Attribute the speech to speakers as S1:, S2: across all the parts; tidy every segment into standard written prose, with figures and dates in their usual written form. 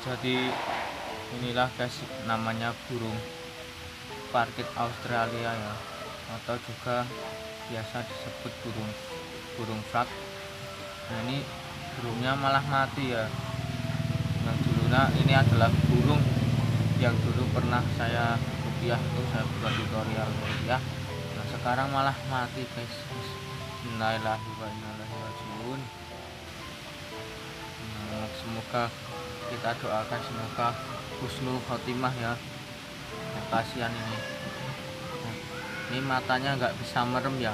S1: Jadi inilah guys, namanya burung parkit Australia ya, atau juga biasa disebut burung frak. Nah, ini burungnya malah mati ya. Yang dulunya ini adalah burung yang dulu pernah saya rupiah, itu saya buat tutorial ya. Nah, sekarang malah mati guys. Innalillahi wa inna ilaihi rajiun. Nah, semoga kita doakan semoga husnul khotimah ya. Kasihan ini. Nah, ini matanya nggak bisa merem ya.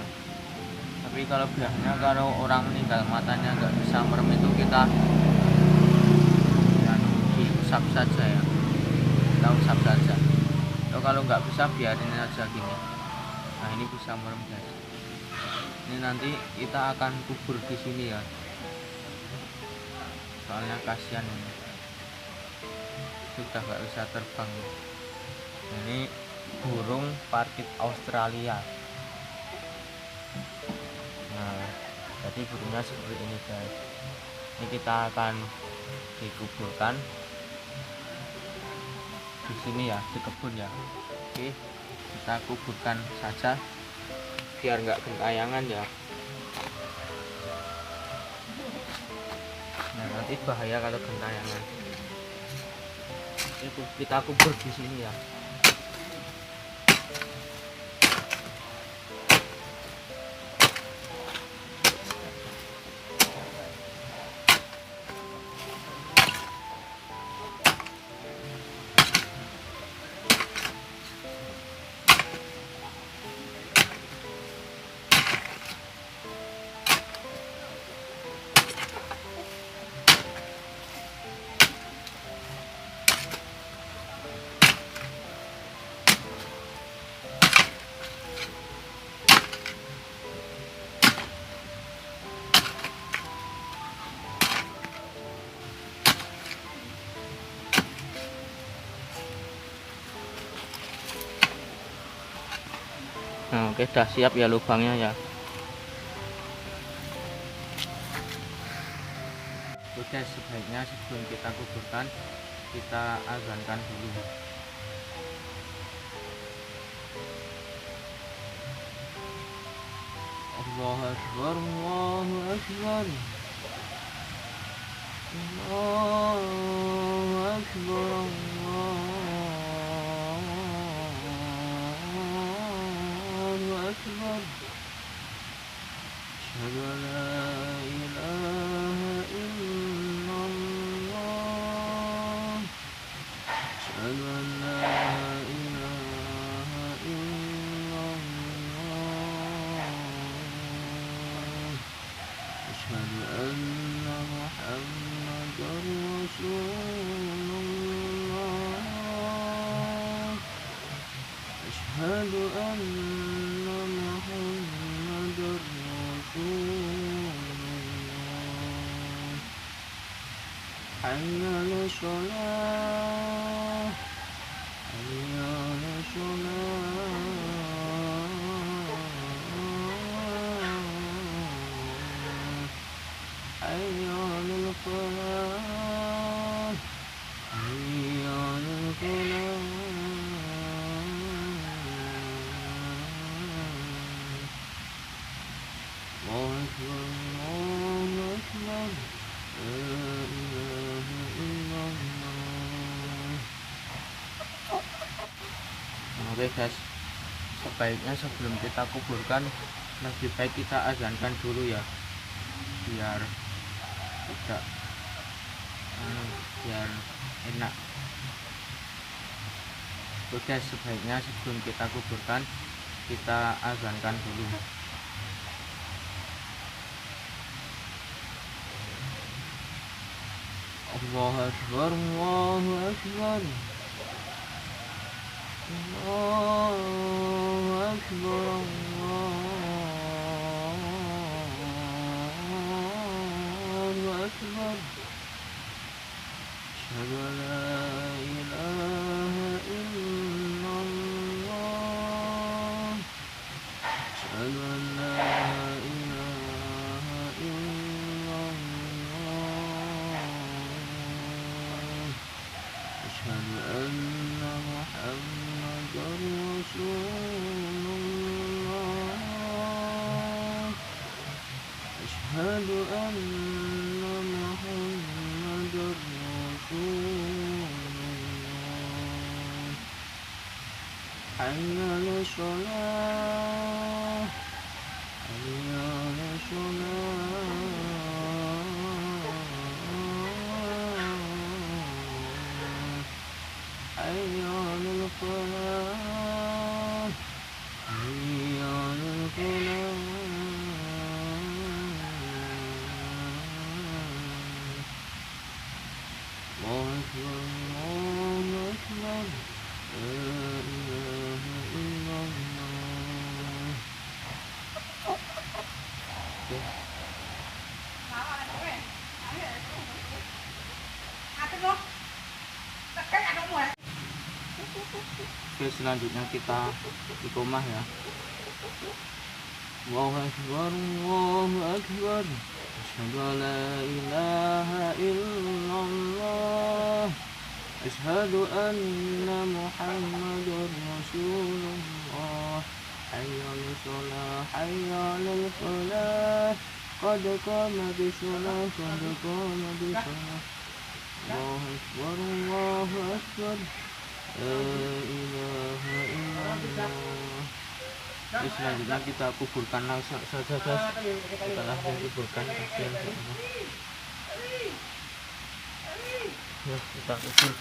S1: Tapi kalau biasanya kalau orang meninggal matanya nggak bisa merem itu kita diusap saja ya, kita usap saja. Kalau nggak bisa biarin aja gini. Nah, ini bisa merem guys. Ini nanti kita akan kubur di sini ya, soalnya kasihan ini sudah nggak bisa terbang. Ini burung parkit Australia. Nah, jadi burungnya seperti ini guys. Ini kita akan dikuburkan di sini ya, di kebun ya. Oke, kita kuburkan saja biar nggak gentayangan ya. Nah, nanti bahaya kalau gentayangan. Itu kita kubur di sini ya. Nah, oke, sudah siap ya lubangnya ya. Oke, sebaiknya sebelum kita kuburkan kita azankan dulu. Allahu Akbar, Allahu Akbar, Allahu Akbar, Allahu Akbar. Asyhadu an la ilaha illallah, asyhadu an la ilaha illallah, asyhadu anna Muhammadar Rasulullah, asyhadu anna Muhammadar Rasulullah. Hayya 'alas shalah, hayya 'alas shalah, hayya 'alal falah, hayya 'alal falah. Allahu Akbar, Allahu Akbar, la ilaha illallah. Oke guys, sebaiknya sebelum kita kuburkan lebih baik kita azankan dulu ya, biar tidak biar enak. Oke, sebaiknya sebelum kita kuburkan kita azankan dulu. Allahu Akbar, Allahu Akbar, Allahu Akbar, Allahu Akbar. Asyhadu an la ilaha illallah, asyhadu an la ilaha illallah, رسول الله أشهد أن محمدا رسول الله حي على الصلاة حي على الصلاة حي على الفلاح حي على الفلاح الله أكبر الله أكبر لا إله إلا الله. Oke, selanjutnya kita iqomah ya. Allahu Akbar, Allahu Akbar. Asyhadu an la ilaha illallah. Asyhadu anna Muhammadar Rasulullah. Hayya 'alas shalah, hayya 'alal falah. Qad qamatis shalah, qad qamatis shalah. Allahu Akbar, Allahu Akbar. La ilaha illallah. Selanjutnya kita kuburkan langsung saja guys. Kita langsung kuburkan saja. Ya, kita kubur.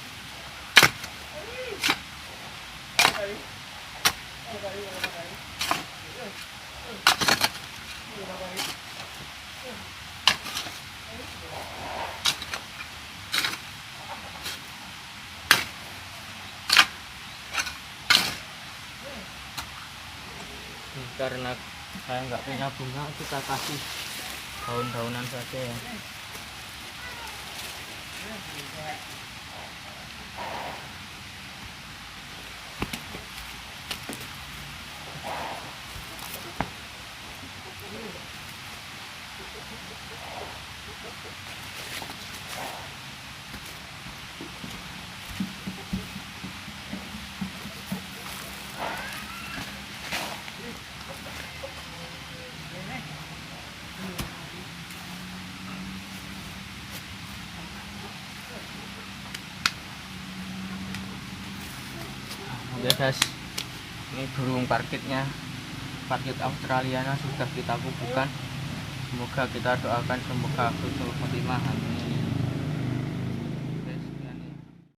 S1: Karena saya nggak punya bunga, kita kasih daun-daunan saja ya. Oke guys, ini burung parkitnya, parkit Australiana sudah kita kuburkan. Semoga kita doakan semoga husnul khotimah.